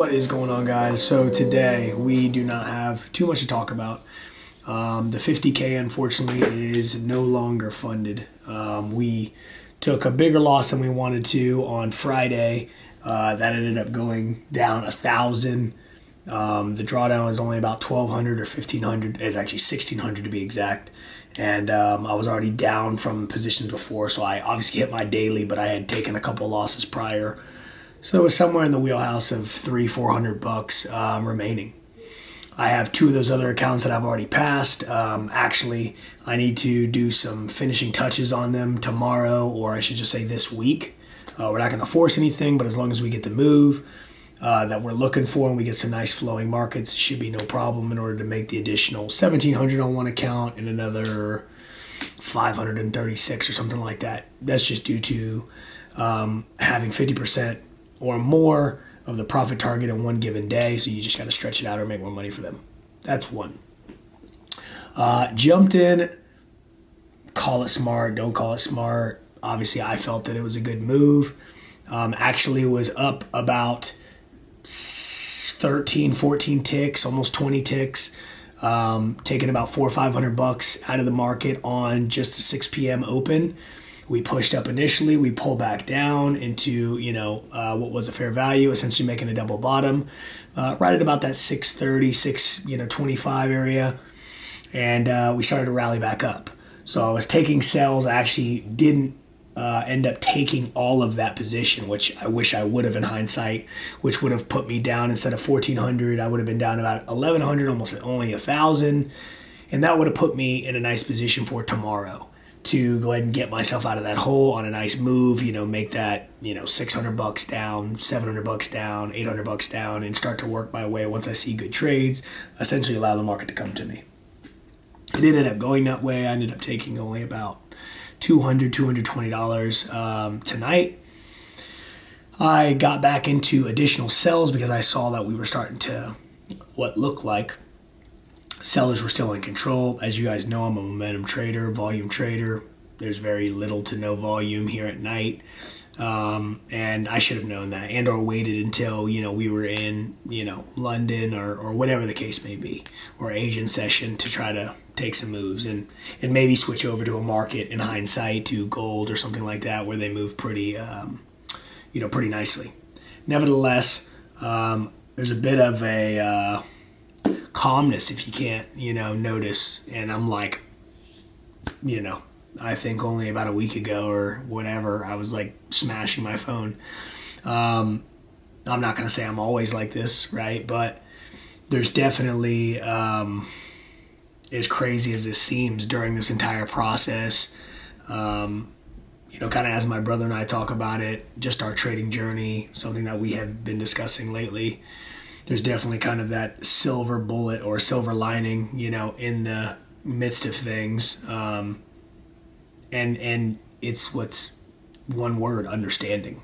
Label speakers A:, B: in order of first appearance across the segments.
A: What is going on, guys? So today we do not have too much to talk about. The 50K unfortunately is no longer funded. We took a bigger loss than we wanted to on Friday. That ended up going down 1,000. The drawdown is only about 1,200 or 1,500. It's actually 1,600 to be exact. And I was already down from positions before, so I obviously hit my daily, but I had taken a couple losses prior. So it was somewhere in the wheelhouse of 300-400 bucks remaining. I have two of those other accounts that I've already passed. Actually, I need to do some finishing touches on them tomorrow, or I should just say this week. We're not going to force anything, but as long as we get the move that we're looking for and we get some nice flowing markets, it should be no problem in order to make the additional 1,700 on one account and another 536 or something like that. That's just due to having 50% or more of the profit target in one given day, so you just got to stretch it out or make more money for them. That's one. Jumped in, call it smart, don't call it smart. Obviously, I felt that it was a good move. Actually was up about 13, 14 ticks, almost 20 ticks. Taking about 400 or 500 bucks out of the market on just the 6 p.m. open. We pushed up initially. We pulled back down into, what was a fair value, essentially making a double bottom, right at about that 630, 625 area. And we started to rally back up. So I was taking sells. I actually didn't end up taking all of that position, which I wish I would have in hindsight, which would have put me down instead of 1,400. I would have been down about 1,100, almost only 1,000. And that would have put me in a nice position for tomorrow to go ahead and get myself out of that hole on a nice move, make that, 600 bucks down, 700 bucks down, 800 bucks down, and start to work my way once I see good trades, essentially allow the market to come to me. It did end up going that way. I ended up taking only about $220 tonight. I got back into additional sells because I saw that we were starting to, what looked like, sellers were still in control. As you guys know, I'm a momentum trader, volume trader. There's very little to no volume here at night. And I should have known that and or waited until, we were in, London or whatever the case may be, or Asian session to try to take some moves and maybe switch over to a market in hindsight to gold or something like that where they move pretty, pretty nicely. Nevertheless, there's a bit of a calmness if you can't, notice. And I'm like, I think only about a week ago or whatever, I was like smashing my phone. I'm not going to say I'm always like this, right? But there's definitely, as crazy as this seems during this entire process, kind of as my brother and I talk about it, just our trading journey, something that we have been discussing lately. There's definitely kind of that silver bullet or silver lining, in the midst of things. And it's what's one word, understanding,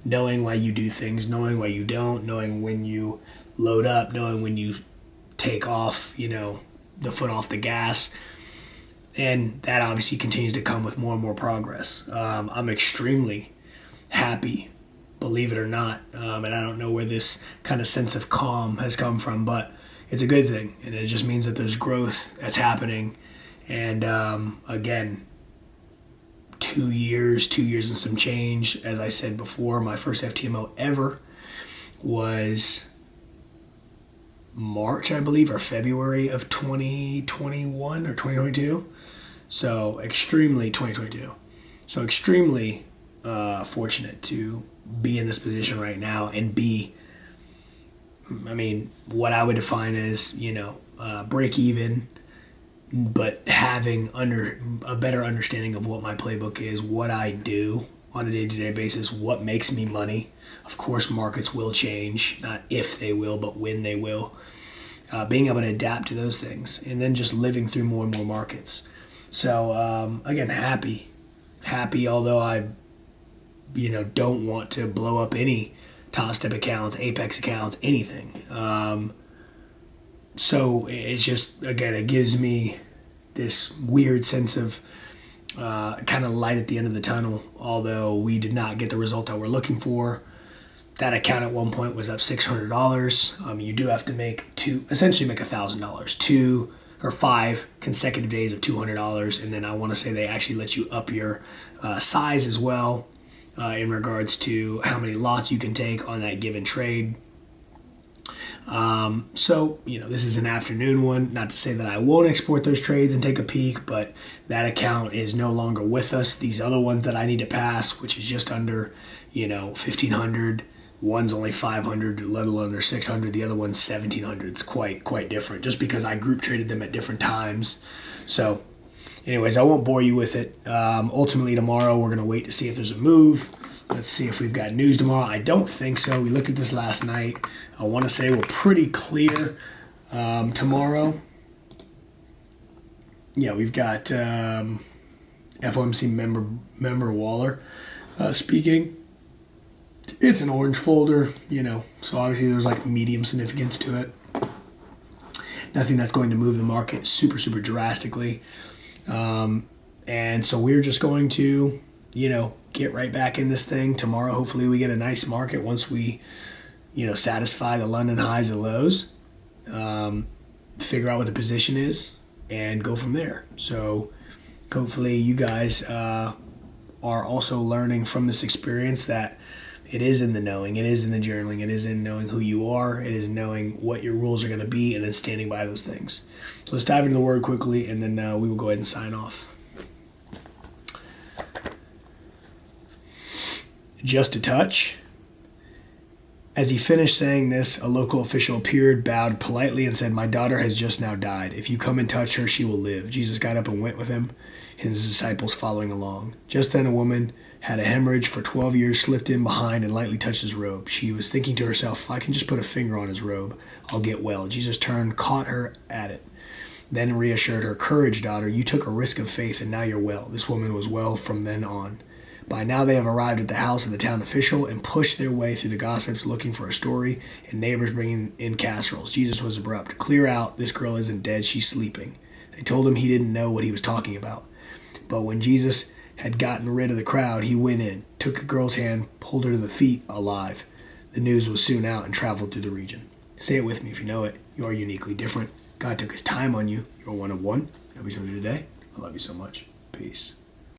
A: knowing why you do things, knowing why you don't, knowing when you load up, knowing when you take off, the foot off the gas. And that obviously continues to come with more and more progress. I'm extremely happy, believe it or not. And I don't know where this kind of sense of calm has come from, but it's a good thing. And it just means that there's growth that's happening. And again, 2 years and some change. As I said before, my first FTMO ever was March, I believe, or February of 2021 or 2022. So extremely 2022. So extremely fortunate to be in this position right now and be, what I would define as, break even, but having a better understanding of what my playbook is, what I do on a day-to-day basis, what makes me money. Of course, markets will change, not if they will, but when they will. Being able to adapt to those things and then just living through more and more markets. So, again, happy, although I, don't want to blow up any Top Step accounts, Apex accounts, anything. So it's just, again, it gives me this weird sense of kind of light at the end of the tunnel, although we did not get the result that we're looking for. That account at one point was up $600. You do have to essentially make $1,000, 2 or 5 consecutive days of $200, and then I want to say they actually let you up your size as well in regards to how many lots you can take on that given trade. So, this is an afternoon one. Not to say that I won't export those trades and take a peek, but that account is no longer with us. These other ones that I need to pass, which is just under, 1,500. One's only 500, a little under 600. The other one's 1,700. It's quite different, just because I group traded them at different times. So, anyways, I won't bore you with it. Ultimately, tomorrow we're going to wait to see if there's a move. Let's see if we've got news tomorrow. I don't think so. We looked at this last night. I want to say we're pretty clear tomorrow. Yeah, we've got FOMC member Waller speaking. It's an orange folder, so obviously there's like medium significance to it. Nothing that's going to move the market super drastically. And so we're just going to, get right back in this thing tomorrow. Hopefully we get a nice market once we, satisfy the London highs and lows, figure out what the position is, and go from there. So hopefully you guys are also learning from this experience that it is in the knowing, it is in the journaling, it is in knowing who you are, it is knowing what your rules are going to be, and then standing by those things. So let's dive into the word quickly, and then we will go ahead and sign off. Just a touch. As he finished saying this, a local official appeared, bowed politely, and said, "My daughter has just now died. If you come and touch her, she will live." Jesus got up and went with him, and his disciples following along. Just then a woman had a hemorrhage for 12 years, slipped in behind and lightly touched his robe. She was thinking to herself, "If I can just put a finger on his robe, I'll get well." Jesus turned, caught her at it, then reassured her, "Courage, daughter, you took a risk of faith and now you're well." This woman was well from then on. By now they have arrived at the house of the town official and pushed their way through the gossips looking for a story and neighbors bringing in casseroles. Jesus was abrupt. "Clear out. This girl isn't dead. She's sleeping." They told him he didn't know what he was talking about. But when Jesus had gotten rid of the crowd, he went in, took the girl's hand, pulled her to the feet, alive. The news was soon out and traveled through the region. Say it with me if you know it. You are uniquely different. God took his time on you. You're one of one. That'll be something today. I love you so much. Peace.